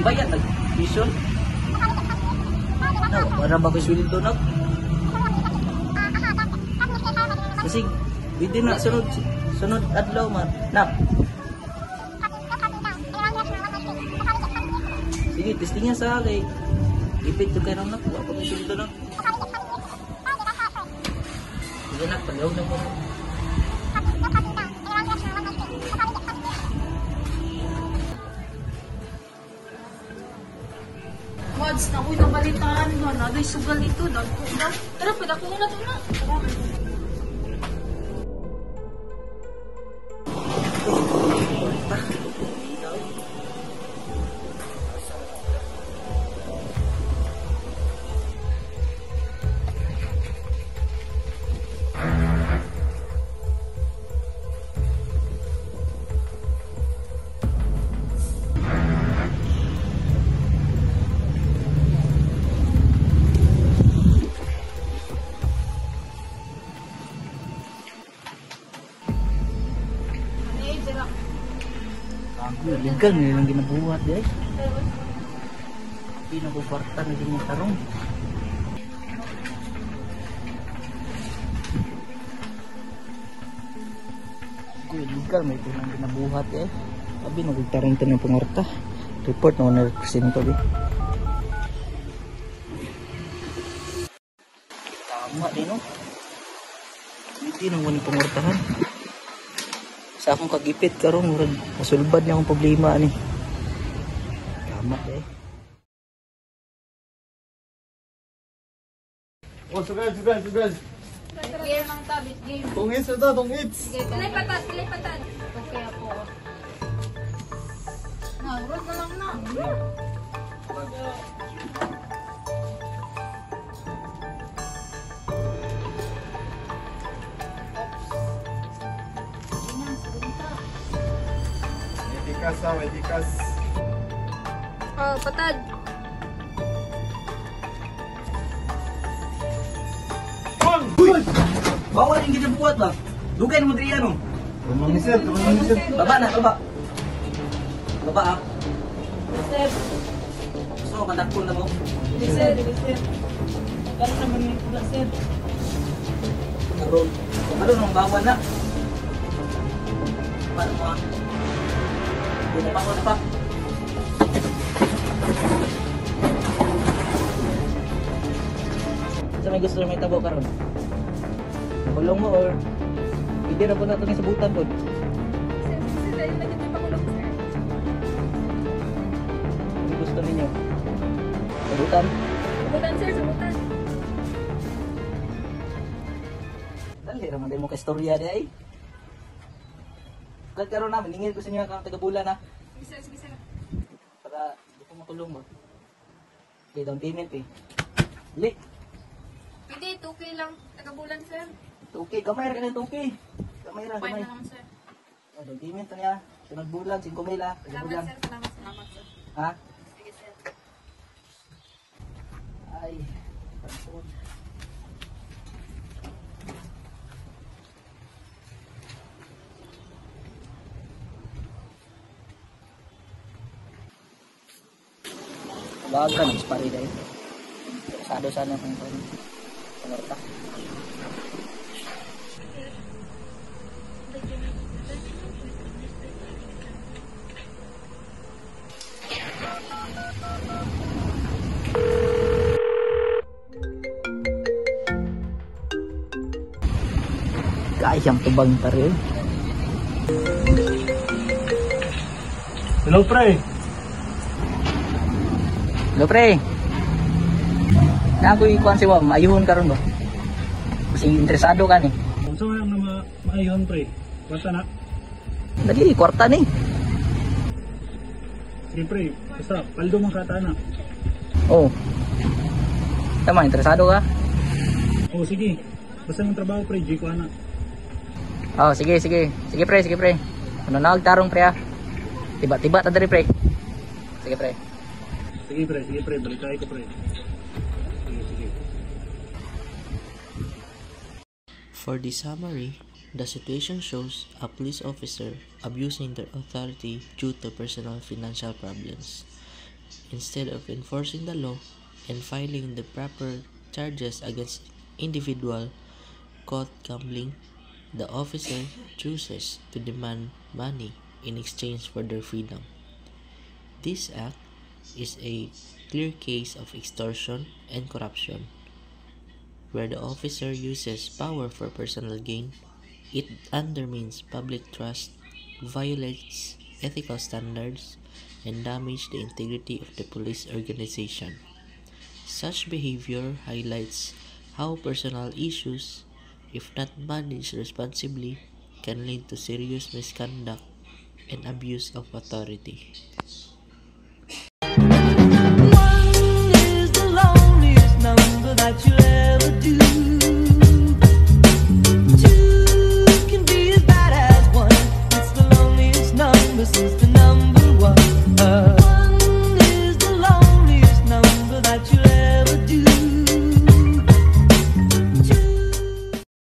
bayad nag-vision. No, para ba ko sweldo na? Kasi hindi na sunod adlaw man. Nak. Sige, testing niya sa kay ipit to kayo nak, wa pa ko sweldo na. Sige nak, pagawag na ko. Mads, nakoy na balitaan nga. Nagay sugal ito. Tara, padako muna ito na. Tara. Legal na yung ginabuhat guys. Hindi na ko kwarta na din yung tarong. Legal may ito nang ginabuhat eh. Sabi nagtarong ito ng pangwarta. Report na 100% to eh. Tama din no. Hindi nang wani pangwartahan. Sa akong kagipit karon murag masulbad niya akong problema ani. Tama eh. Oh, sugal. Game ang tabit, game. Tungits na to, tungits. Pilay patat. Okay ako. Urod na lang na. May tikas. Oh, patad. Bawal yung ginabuhat ba? Dugay na mo diri ano? Tumang ni sir. Baba na, baba. Baba ah. Sir. Gusto mo kadakpon na mo? Sir. Kaya naman yung pula, sir. Karon. Ano nang bawal na? Paano mo ah? Bumabawal pa. Sa may gusto na may tabo karon? Nakulong mo or hindi na po natin yung sabutan po? Sir, dahil lagi tayo pakulong, sir. Ano gusto ninyo? Sabutan? Sabutan, sir, sabutan. Dali raman din mo ka-istorya di ay. Kahit karoon namin, ningil ko sa inyo kang taga-bulan ha. Sige, sir. Para hindi ko makulong mo. Okay, down payment eh. Dali. Pwede, 2K lang. Tagabulan, sir. Okay, kamay ra ka ng 2K. Kamay ra, Fine kamay. na naman, sir. Down payment na niya. Sunod bulan, 5 mil ha. Salamat, sir. Salamat, sir. Ha? Sige, sir. Ay. Pansun. Wag ka nag-spari dahil. Sado sana kung pangarta. Kayang tubang taril. Hello, pre. Hello pre. Na ako ikuan si Wam, ayuhon karon ba? Kasi interesado ka ni. Kung saan na maayon, pre? Basta na. Dali, kwarta ni. Sige, pre. Basta, paldo mong kata na. Oh. Tama, interesado ka? Oh, sige. Basta yung trabaho, pre. G ko na. Oh, sige. Sige pre. Ano na tarong pre ah. Tiba-tiba ta diri pre. Sige pre. Sige, pre. Balik tayo ko, pre. Sige. For the summary, the situation shows a police officer abusing their authority due to personal financial problems. instead of enforcing the law and filing the proper charges against individual caught gambling, the officer chooses to demand money in exchange for their freedom. This act is a clear case of extortion and corruption, where the officer uses power for personal gain. It undermines public trust, violates ethical standards, and damages the integrity of the police organization. Such behavior highlights how personal issues, if not managed responsibly, can lead to serious misconduct and abuse of authority. One is the loneliest number that you'll ever do. Two can be as bad as one. It's the loneliest number since the